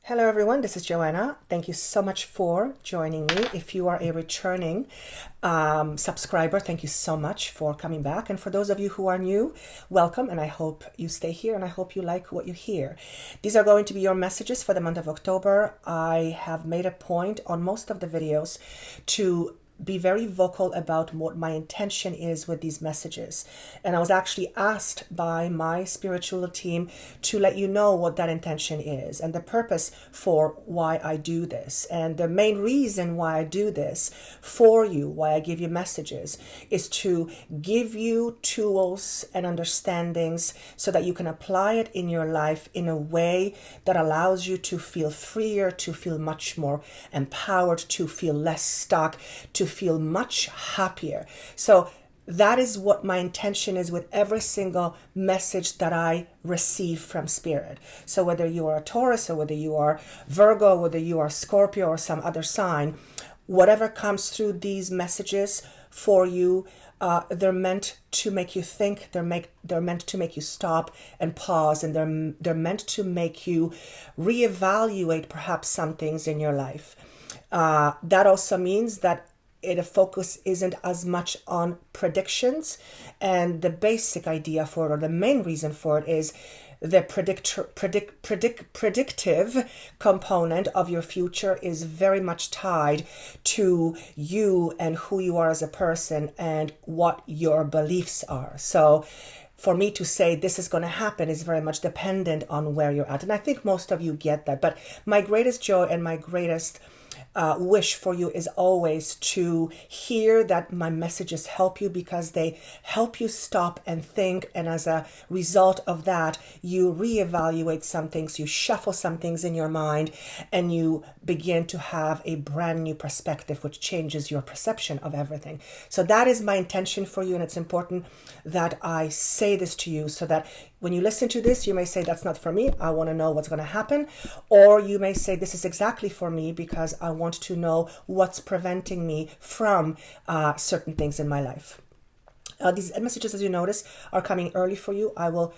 Hello everyone, this is Joanna. Thank you so much for joining me. If you are a returning subscriber, thank you so much for coming back. And for those of you who are new, welcome, and I hope you stay here and I hope you like what you hear. These are going to be your messages for the month of October. I have made a point on most of the videos to be very vocal about what my intention is with these messages. And I was actually asked by my spiritual team to let you know what that intention is and the purpose for why I do this. And the main reason why I do this for you, why I give you messages, is to give you tools and understandings so that you can apply it in your life in a way that allows you to feel freer, to feel much more empowered, to feel less stuck, to feel much happier. So that is what my intention is with every single message that I receive from Spirit. So whether you are a Taurus or whether you are Virgo, whether you are Scorpio or some other sign, whatever comes through these messages for you, they're meant to make you think, they're meant to make you stop and pause, and they're meant to make you reevaluate perhaps some things in your life. That also means that the focus isn't as much on predictions, and the basic idea for it, or the main reason for it, is the predictive component of your future is very much tied to you and who you are as a person and what your beliefs are. So for me to say this is going to happen is very much dependent on where you're at. And I think most of you get that. But my greatest joy and my greatest wish for you is always to hear that my messages help you, because they help you stop and think, and as a result of that you reevaluate some things, you shuffle some things in your mind, and you begin to have a brand new perspective which changes your perception of everything. So that is my intention for you, and it's important that I say this to you so that when you listen to this, you may say, that's not for me, I want to know what's going to happen. Or you may say, this is exactly for me because I want to know what's preventing me from certain things in my life. These messages, as you notice, are coming early for you. I will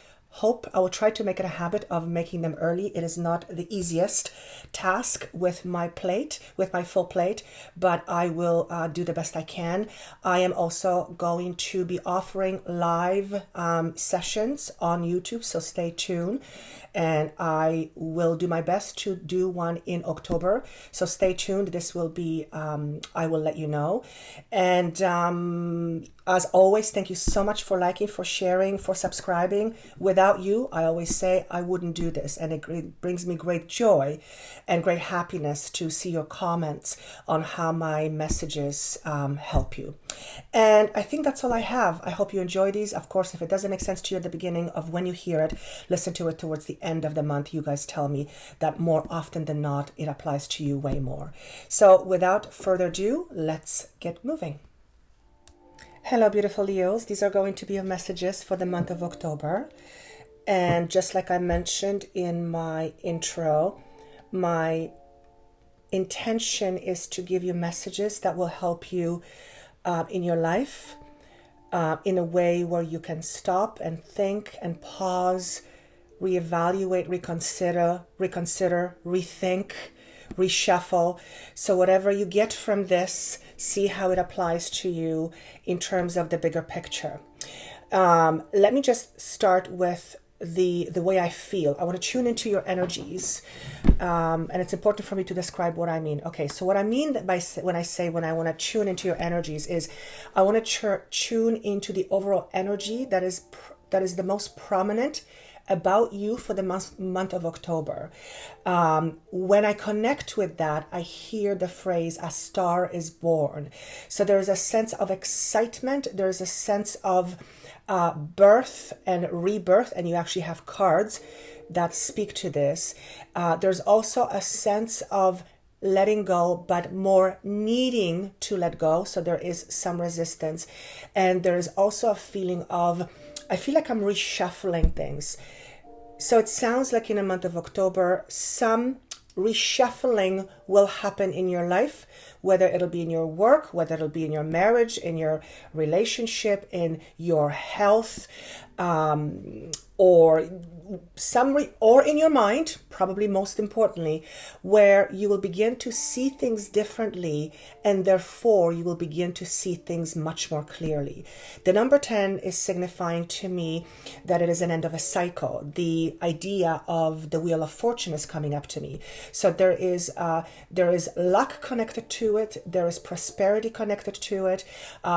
try to make it a habit of making them early. It is not the easiest task with my full plate, but I will do the best I can. I am also going to be offering live sessions on YouTube, so stay tuned. And I will do my best to do one in October. So stay tuned. This will be, I will let you know. And as always, thank you so much for liking, for sharing, for subscribing. Without you, I always say, I wouldn't do this. And it brings me great joy and great happiness to see your comments on how my messages help you. And I think that's all I have. I hope you enjoy these. Of course, if it doesn't make sense to you at the beginning of when you hear it, listen to it towards the end of the month. You guys tell me that more often than not, it applies to you way more. So without further ado, let's get moving. Hello, beautiful Leos. These are going to be your messages for the month of October. And just like I mentioned in my intro, my intention is to give you messages that will help you in your life in a way where you can stop and think and pause, reevaluate, reconsider, rethink, reshuffle. So whatever you get from this, see how it applies to you in terms of the bigger picture. Let me just start with the way I feel. I want to tune into your energies, and it's important for me to describe what I mean. Okay, so what I mean when I want to tune into your energies is I want to tune into the overall energy that is the most prominent about you for the month of October. When I connect with that, I hear the phrase, a star is born. So there's a sense of excitement, there's a sense of birth and rebirth, and you actually have cards that speak to this. There's also a sense of letting go, but more needing to let go. So there is some resistance. And there's also a feeling of, I feel like I'm reshuffling things. So it sounds like in the month of October, some reshuffling will happen in your life, whether it'll be in your work, whether it'll be in your marriage, in your relationship, in your health. or or in your mind, probably most importantly, where you will begin to see things differently, and therefore you will begin to see things much more clearly. The number 10 is signifying to me that it is an end of a cycle. The idea of the Wheel of Fortune is coming up to me. So there is luck connected to it. There is prosperity connected to it.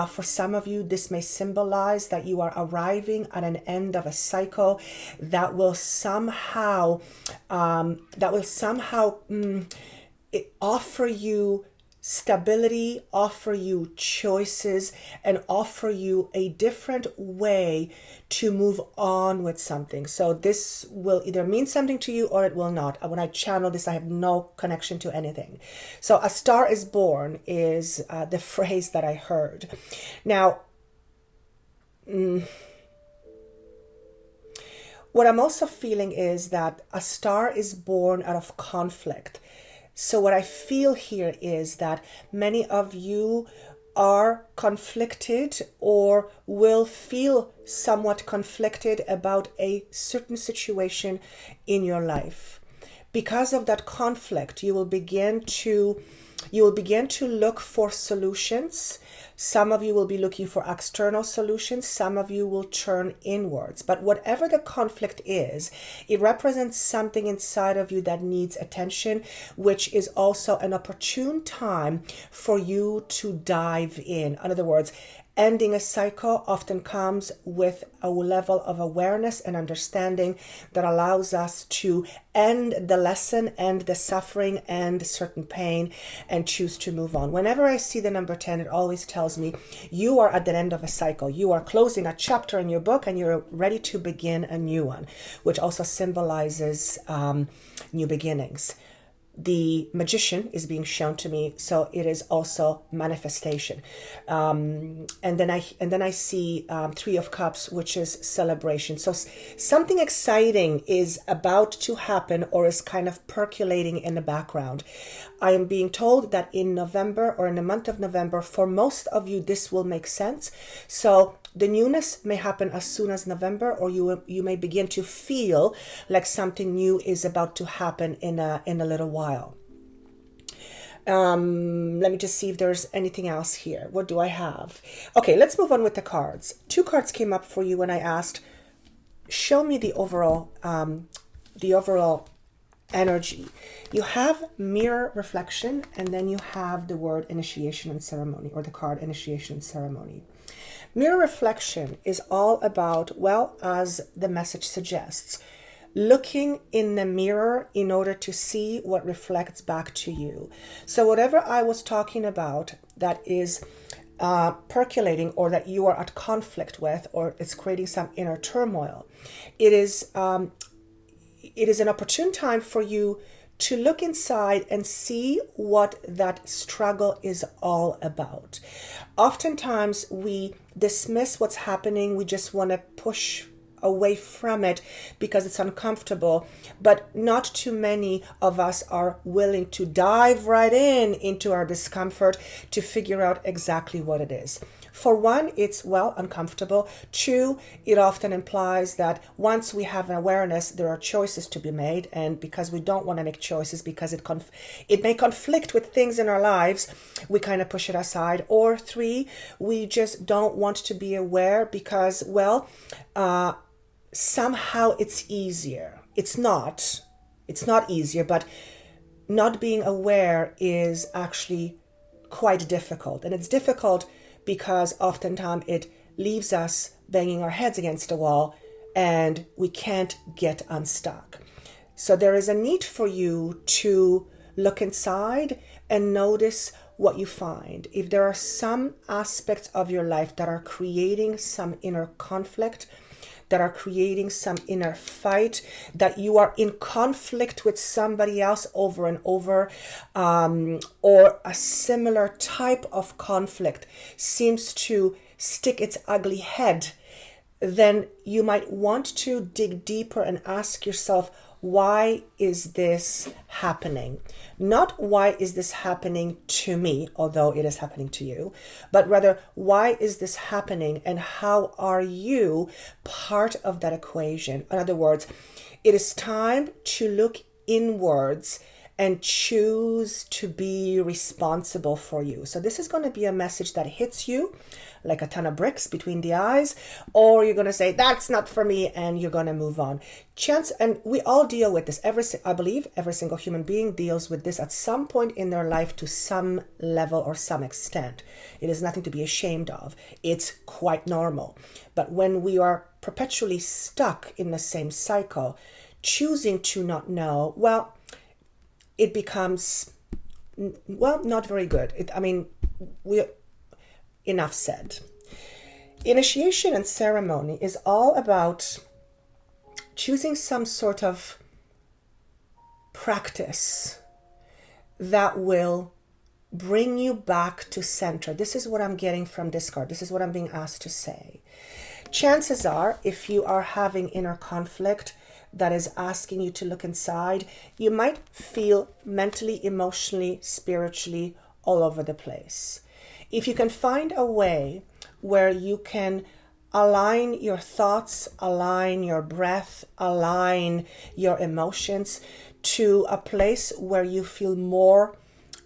For some of you, this may symbolize that you are arriving at an end of a cycle that will somehow offer you stability, offer you choices, and offer you a different way to move on with something. So this will either mean something to you or it will not. When I channel this, I have no connection to anything. So a star is born is the phrase that I heard. Now, what I'm also feeling is that a star is born out of conflict. So what I feel here is that many of you are conflicted or will feel somewhat conflicted about a certain situation in your life. Because of that conflict, you will begin to look for solutions. Some of you will be looking for external solutions. Some of you will turn inwards. But whatever the conflict is, it represents something inside of you that needs attention, which is also an opportune time for you to dive in. In other words, ending a cycle often comes with a level of awareness and understanding that allows us to end the lesson, end the suffering, end certain pain, and choose to move on. Whenever I see the number 10, it always tells me you are at the end of a cycle. You are closing a chapter in your book and you're ready to begin a new one, which also symbolizes new beginnings. The Magician is being shown to me, so it is also manifestation. And then I see Three of Cups, which is celebration. So something exciting is about to happen or is kind of percolating in the background. I am being told that in November or in the month of November, for most of you, this will make sense. So the newness may happen as soon as November, or you may begin to feel like something new is about to happen in a little while. Let me just see if there's anything else here. What do I have? Okay, let's move on with the cards. 2 cards came up for you when I asked, show me the overall energy. You have mirror reflection, and then you have the word initiation and ceremony, or the card initiation and ceremony. Mirror reflection is all about, well, as the message suggests, looking in the mirror in order to see what reflects back to you. So whatever I was talking about that is percolating, or that you are at conflict with, or it's creating some inner turmoil, it is an opportune time for you to look inside and see what that struggle is all about. Oftentimes we dismiss what's happening. We just want to push away from it because it's uncomfortable, but not too many of us are willing to dive right into our discomfort to figure out exactly what it is. For one, it's, well, uncomfortable. 2, it often implies that once we have an awareness, there are choices to be made. And because we don't want to make choices because it may conflict with things in our lives, we kind of push it aside. Or 3, we just don't want to be aware because, well, somehow it's easier. It's not easier, but not being aware is actually quite difficult. And it's difficult because oftentimes it leaves us banging our heads against a wall and we can't get unstuck. So there is a need for you to look inside and notice what you find. If there are some aspects of your life that are creating some inner conflict, that are creating some inner fight, that you are in conflict with somebody else over and over, or a similar type of conflict seems to stick its ugly head, then you might want to dig deeper and ask yourself, why is this happening? Not why is this happening to me, although it is happening to you, but rather why is this happening and how are you part of that equation? In other words, it is time to look inwards and choose to be responsible for you. So this is going to be a message that hits you like a ton of bricks between the eyes, or you're going to say, that's not for me, and you're going to move on. And we all deal with this. I believe every single human being deals with this at some point in their life to some level or some extent. It is nothing to be ashamed of. It's quite normal. But when we are perpetually stuck in the same cycle, choosing to not know, well, it becomes, well, not very good. Enough said. Initiation and ceremony is all about choosing some sort of practice that will bring you back to center. This is what I'm getting from this card. This is what I'm being asked to say. Chances are, if you are having inner conflict that is asking you to look inside, you might feel mentally, emotionally, spiritually all over the place. If you can find a way where you can align your thoughts, align your breath, align your emotions to a place where you feel more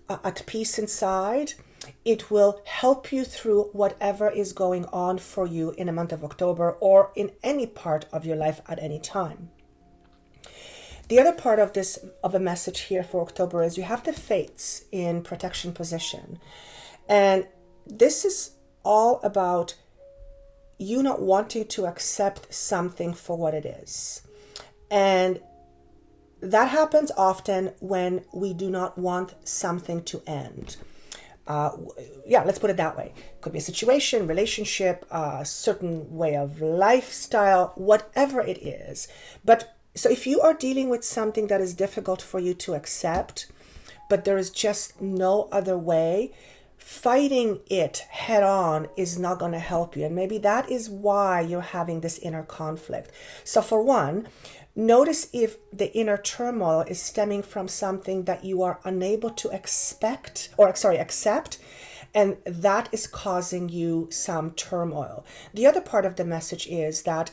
at peace inside, it will help you through whatever is going on for you in the month of October or in any part of your life at any time. The other part of a message here for October is you have the fates in protection position. And this is all about you not wanting to accept something for what it is. And that happens often when we do not want something to end. Let's put it that way. It could be a situation, relationship, a certain way of lifestyle, whatever it is. But so if you are dealing with something that is difficult for you to accept, but there is just no other way, fighting it head on is not going to help you. And maybe that is why you're having this inner conflict. So for one, notice if the inner turmoil is stemming from something that you are unable to accept, and that is causing you some turmoil. The other part of the message is that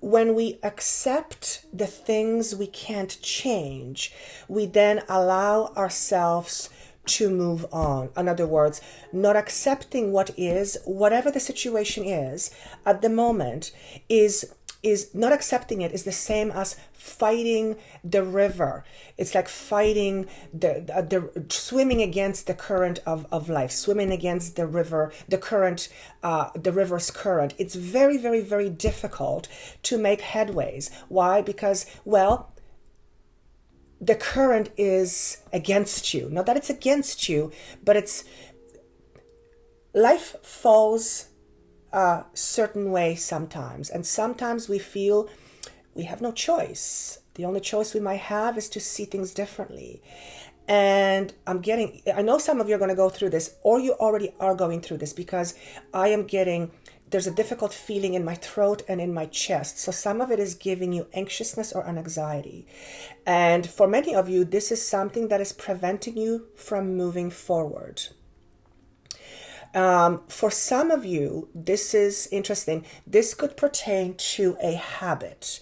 when we accept the things we can't change, we then allow ourselves to move on. In other words, not accepting what is, whatever the situation is at the moment, is not accepting it is the same as fighting the river. It's like fighting the swimming against the current of life, swimming against the river, the current, the river's current. It's very, very, very difficult to make headways. Why? Because, well, the current is against you. Not that it's against you, but it's life falls a certain way sometimes. And sometimes we feel we have no choice. The only choice we might have is to see things differently. And I know some of you are going to go through this, or you already are going through this, because there's a difficult feeling in my throat and in my chest. So some of it is giving you anxiousness or anxiety. And for many of you, this is something that is preventing you from moving forward. For some of you, this is interesting. This could pertain to a habit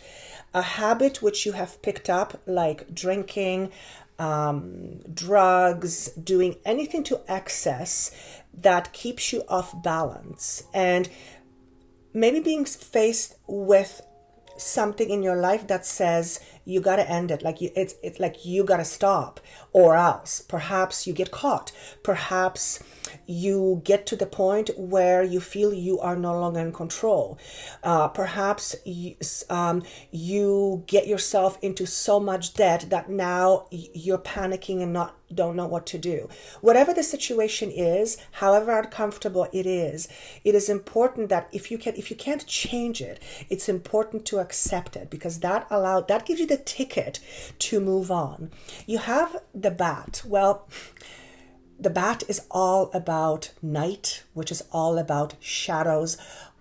which you have picked up, like drinking, drugs, doing anything to excess that keeps you off balance, and maybe being faced with something in your life that says you got to end it, like it's like you got to stop, or else perhaps you get caught, perhaps you get to the point where you feel you are no longer in control, perhaps you get yourself into so much debt that now you're panicking and don't know what to do. Whatever the situation is, however uncomfortable it is important that if you can't change it, it's important to accept it, because that gives you the ticket to move on. You have the bat. Well, the bat is all about night, which is all about shadows,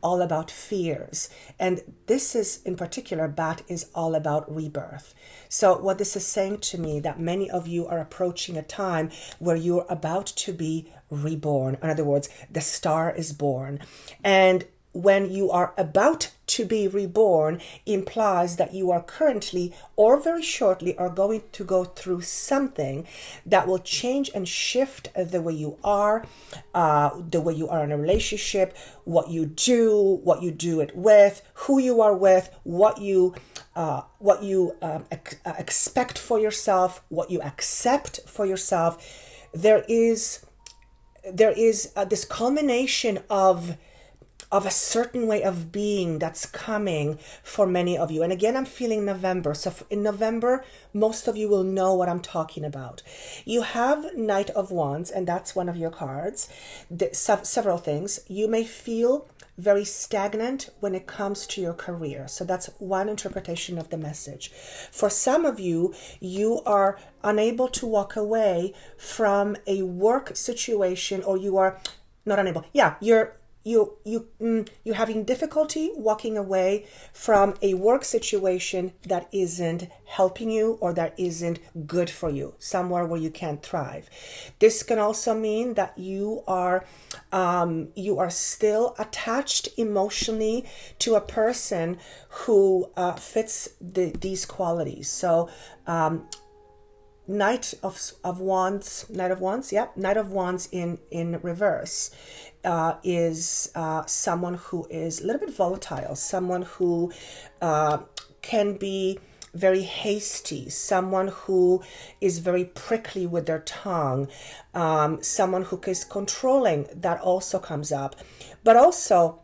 all about fears. And this is, in particular, Bat is all about rebirth. So what this is saying to me, that many of you are approaching a time where you're about to be reborn. In other words, the star is born. And when you are about to be reborn implies that you are currently or very shortly are going to go through something that will change and shift the way you are in a relationship, what you do it with, who you are with, what you expect for yourself, what you accept for yourself. There is this culmination of a certain way of being that's coming for many of you. And again, I'm feeling November. So in November, most of you will know what I'm talking about. You have Knight of Wands, and that's one of your cards. Several things. You may feel very stagnant when it comes to your career. So that's one interpretation of the message. For some of you, you are unable to walk away from a work situation, or you are not unable. Yeah, you're having difficulty walking away from a work situation that isn't helping you or that isn't good for you, somewhere where you can't thrive. This can also mean that you are still attached emotionally to a person who fits these qualities. So Knight of Wands in reverse is someone who is a little bit volatile, someone who can be very hasty, someone who is very prickly with their tongue, someone who is controlling. That also comes up. But also,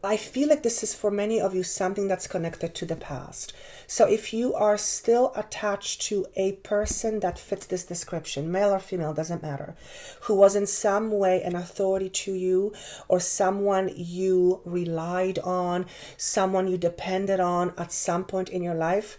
I feel like this is for many of you something that's connected to the past. So if you are still attached to a person that fits this description, male or female, doesn't matter, who was in some way an authority to you, or someone you relied on, someone you depended on at some point in your life,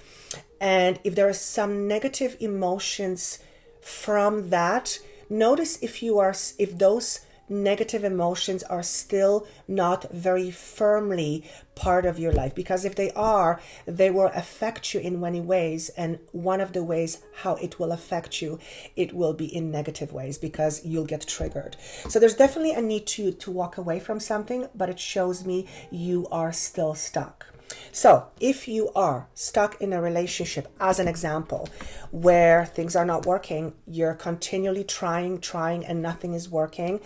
and if there are some negative emotions from that, notice if those negative emotions are still not very firmly part of your life, because if they are, they will affect you in many ways, and one of the ways how it will affect you, it will be in negative ways, because you'll get triggered. So there's definitely a need to walk away from something, but it shows me you are still stuck. So if you are stuck in a relationship, as an example, where things are not working, you're continually trying, and nothing is working,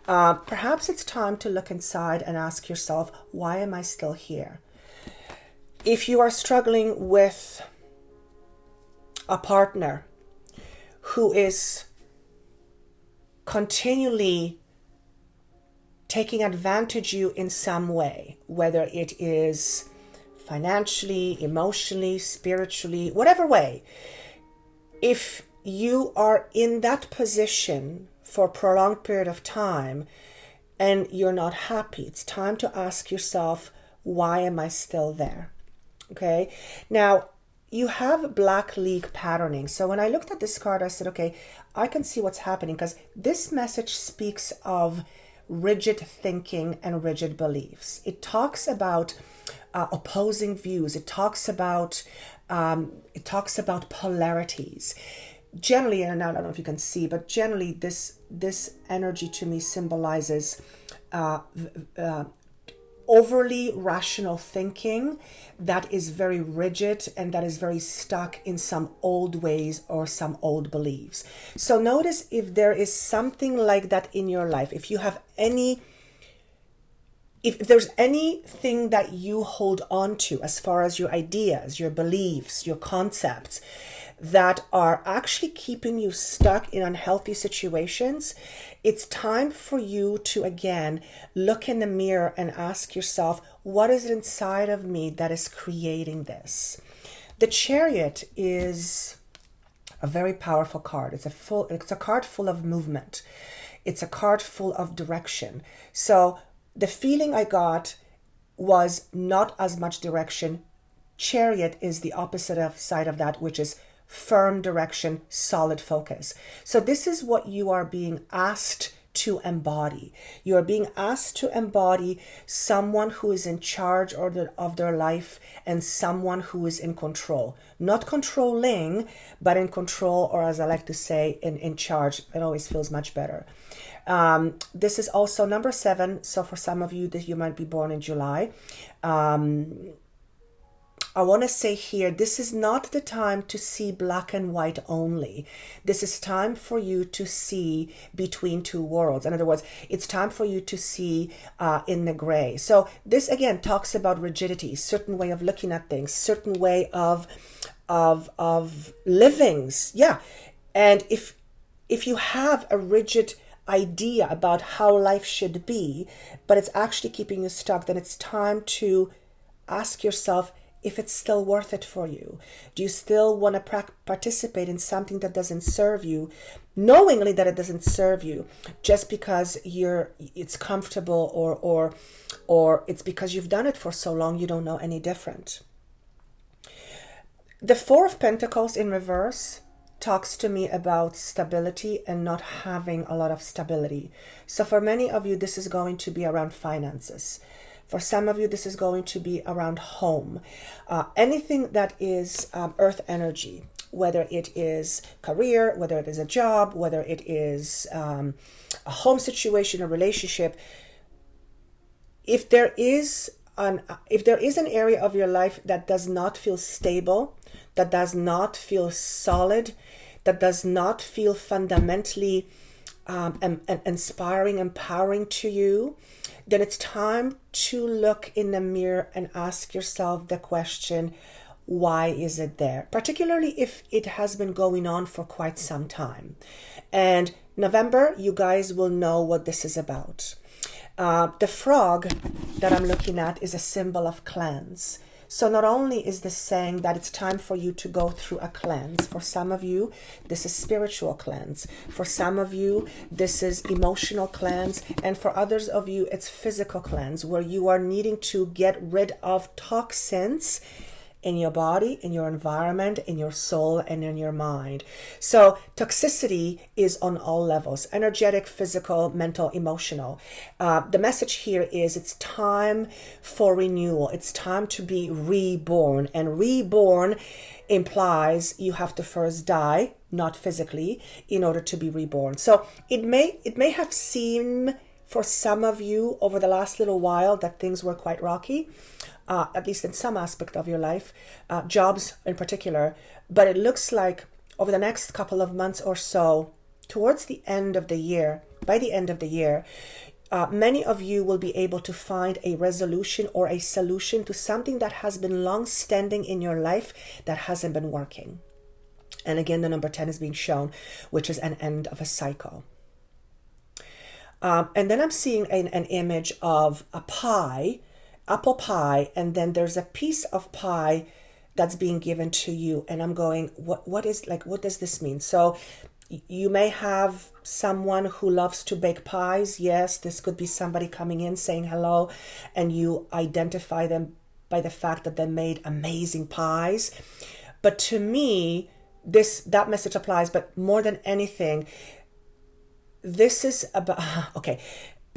perhaps it's time to look inside and ask yourself, why am I still here? If you are struggling with a partner who is continually taking advantage of you in some way, whether it is financially, emotionally, spiritually, whatever way, if you are in that position for a prolonged period of time and you're not happy, it's time to ask yourself, why am I still there? Okay. Now, you have Black League patterning. So when I looked at this card, I said, okay, I can see what's happening, because this message speaks of rigid thinking and rigid beliefs. It talks about opposing views. It talks about polarities. Generally, and I don't know if you can see, but generally this energy to me symbolizes overly rational thinking that is very rigid and that is very stuck in some old ways or some old beliefs. So notice if there is something like that in your life, if there's anything that you hold on to as far as your ideas, your beliefs, your concepts that are actually keeping you stuck in unhealthy situations, it's time for you to again look in the mirror and ask yourself, what is it inside of me that is creating this? The Chariot is a very powerful card. It's a card full of movement. It's a card full of direction. So the feeling I got was not as much direction. Chariot is the opposite side of that, which is firm direction, solid focus. So this is what you are being asked to embody. You are being asked to embody someone who is in charge of their life and someone who is in control. Not controlling, but in control, or as I like to say, in charge. It always feels much better. This is also number 7. So for some of you that you might be born in July, I want to say here, this is not the time to see black and white only. This is time for you to see between two worlds. In other words, it's time for you to see in the gray. So this again talks about rigidity, certain way of looking at things, certain way of livings. Yeah. And if you have a rigid idea about how life should be, but it's actually keeping you stuck, then it's time to ask yourself if it's still worth it for you. Do you still want to participate in something that doesn't serve you, knowingly that it doesn't serve you, just because it's comfortable, or it's because you've done it for so long you don't know any different? The 4 of Pentacles in reverse talks to me about stability and not having a lot of stability. So for many of you, this is going to be around finances. For some of you, this is going to be around home. Anything that is earth energy, whether it is career, whether it is a job, whether it is a home situation, a relationship. If there is an area of your life that does not feel stable, that does not feel solid, that does not feel fundamentally inspiring, empowering to you, then it's time to look in the mirror and ask yourself the question, why is it there? Particularly if it has been going on for quite some time. And November, you guys will know what this is about. The frog that I'm looking at is a symbol of cleanse. So not only is this saying that it's time for you to go through a cleanse. For some of you, this is spiritual cleanse. For some of you, this is emotional cleanse. And for others of you, it's physical cleanse, where you are needing to get rid of toxins in your body, in your environment, in your soul, and in your mind. So toxicity is on all levels: energetic, physical, mental, emotional. The message here is it's time for renewal. It's time to be reborn. And reborn implies you have to first die, not physically, in order to be reborn. So it may have seemed for some of you over the last little while that things were quite rocky, at least in some aspect of your life, jobs in particular. But it looks like over the next couple of months or so, towards the end of the year, by the end of the year, many of you will be able to find a resolution or a solution to something that has been long-standing in your life that hasn't been working. And again, the number 10 is being shown, which is an end of a cycle. And then I'm seeing an image of a pie, apple pie, and then there's a piece of pie that's being given to you. And I'm going, what does this mean? So you may have someone who loves to bake pies. Yes, this could be somebody coming in saying hello, and you identify them by the fact that they made amazing pies. But to me, that message applies. But more than anything, this is about, okay,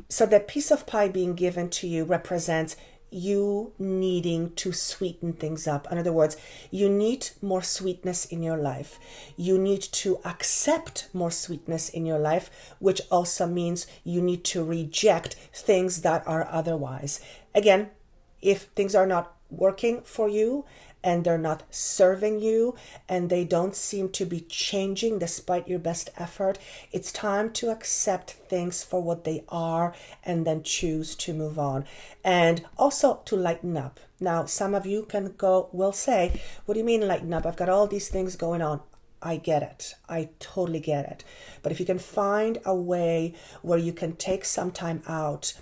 so that piece of pie being given to you represents you needing to sweeten things up. In other words, you need more sweetness in your life. You need to accept more sweetness in your life, which also means you need to reject things that are otherwise. Again, if things are not working for you and they're not serving you and they don't seem to be changing despite your best effort, it's time to accept things for what they are and then choose to move on. And also to lighten up. Now, some of you will say, what do you mean lighten up? I've got all these things going on. I get it. I totally get it. But if you can find a way where you can take some time out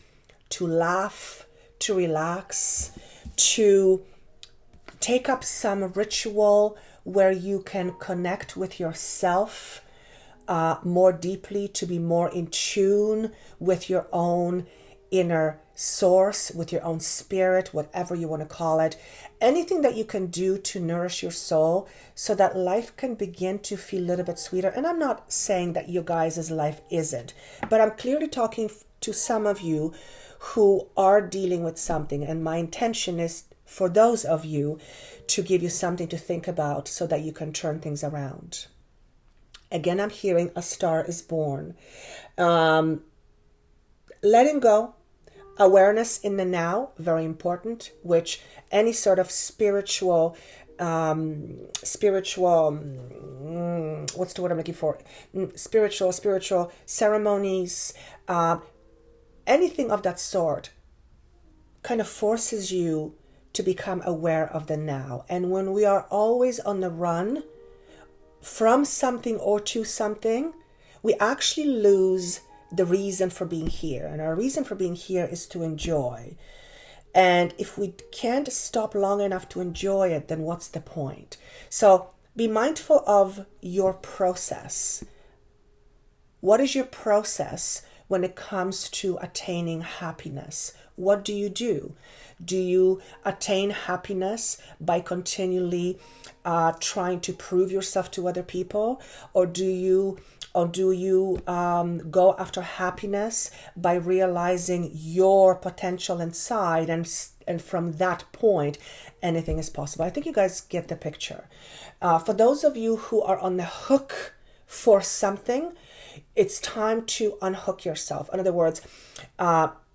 to laugh, to relax, to take up some ritual where you can connect with yourself more deeply, to be more in tune with your own inner source, with your own spirit, whatever you want to call it. Anything that you can do to nourish your soul so that life can begin to feel a little bit sweeter. And I'm not saying that you guys' life isn't, but I'm clearly talking to some of you who are dealing with something. And my intention is for those of you to give you something to think about so that you can turn things around. Again, I'm hearing a star is born. Letting go, awareness in the now, very important, which any sort of spiritual, what's the word I'm looking for? Spiritual ceremonies, anything of that sort kind of forces you to become aware of the now. And when we are always on the run from something or to something, we actually lose the reason for being here. And our reason for being here is to enjoy. And if we can't stop long enough to enjoy it, then what's the point? So be mindful of your process. What is your process when it comes to attaining happiness? What do you do? Do you attain happiness by continually trying to prove yourself to other people? Or do you go after happiness by realizing your potential inside, and from that point, anything is possible? I think you guys get the picture. For those of you who are on the hook for something, it's time to unhook yourself. In other words,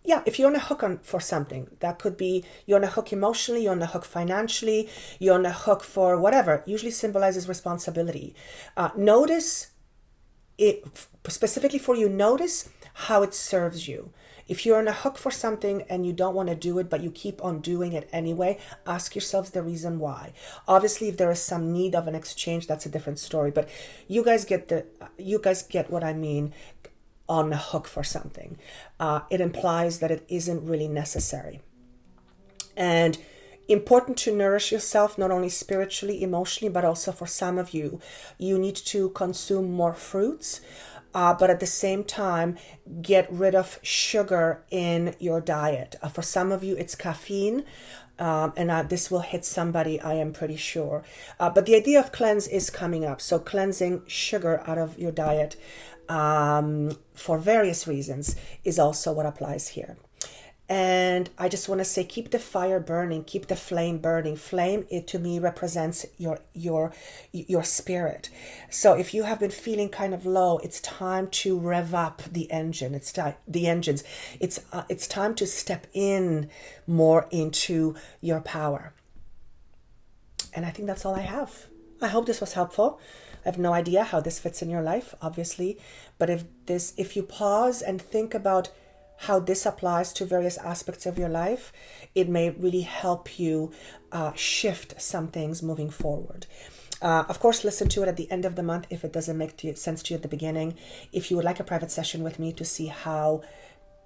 if you're on a hook for something, that could be you're on a hook emotionally, you're on a hook financially, you're on a hook for whatever, usually symbolizes responsibility. Notice it specifically for you, notice how it serves you. If you're on a hook for something and you don't want to do it, but you keep on doing it anyway, ask yourselves the reason why. Obviously, if there is some need of an exchange, that's a different story. But you guys get what I mean. On a hook for something, it implies that it isn't really necessary. And important to nourish yourself, not only spiritually, emotionally, but also for some of you, you need to consume more fruits, but at the same time, get rid of sugar in your diet. For some of you, it's caffeine. And this will hit somebody, I am pretty sure. But the idea of cleanse is coming up. So cleansing sugar out of your diet for various reasons is also what applies here. And I just want to say, keep the fire burning, keep the flame burning. Flame, it to me represents your spirit. So if you have been feeling kind of low, it's time to rev up the engine. It's time to step in more into your power. And I think that's all I have. I hope this was helpful. I have no idea how this fits in your life, obviously, but if you pause and think about how this applies to various aspects of your life, it may really help you shift some things moving forward. Of course, listen to it at the end of the month if it doesn't make sense to you at the beginning. If you would like a private session with me to see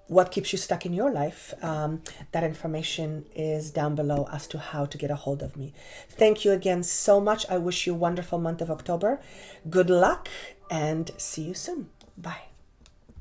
what keeps you stuck in your life, that information is down below as to how to get a hold of me. Thank you again so much. I wish you a wonderful month of October. Good luck and see you soon. Bye.